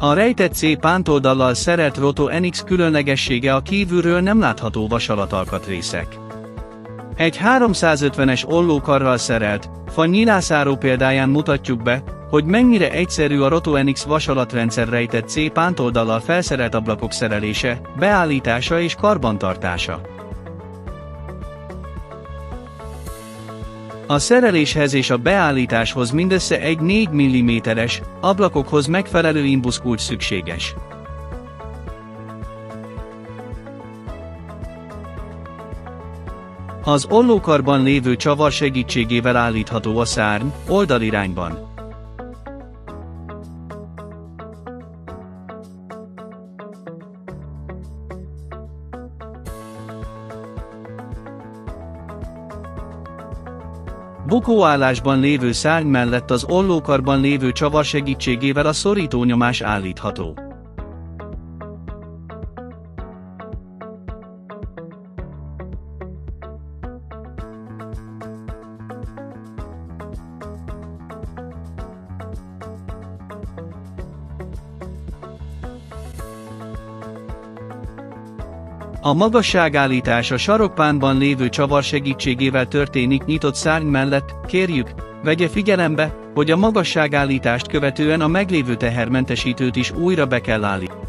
A rejtett C pántoldallal szerelt Roto NX különlegessége a kívülről nem látható vasalatalkatrészek. Egy 350-es ollókarral szerelt, fa nyilászáró példáján mutatjuk be, hogy mennyire egyszerű a Roto NX vasalatrendszer rejtett C pántoldallal felszerelt ablakok szerelése, beállítása és karbantartása. A szereléshez és a beállításhoz mindössze egy 4 mm-es, ablakokhoz megfelelő imbuszkulcs szükséges. Az ollókarban lévő csavar segítségével állítható a szárny, oldalirányban. Bukóállásban lévő szárny mellett az ollókarban lévő csavar segítségével a szorítónyomás állítható. A magasságállítás a sarokpánban lévő csavar segítségével történik nyitott szárny mellett, kérjük, vegye figyelembe, hogy a magasságállítást követően a meglévő tehermentesítőt is újra be kell állítani.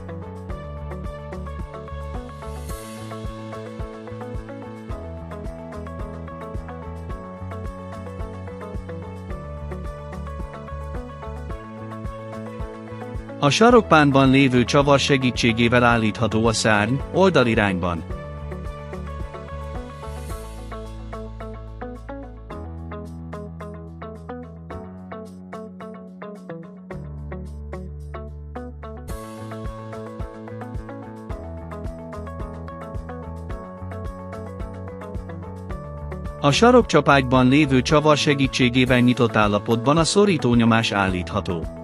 A sarokpánban lévő csavar segítségével állítható a szárny, oldalirányban. A sarokcsapágyban lévő csavar segítségével nyitott állapotban a szorítónyomás állítható.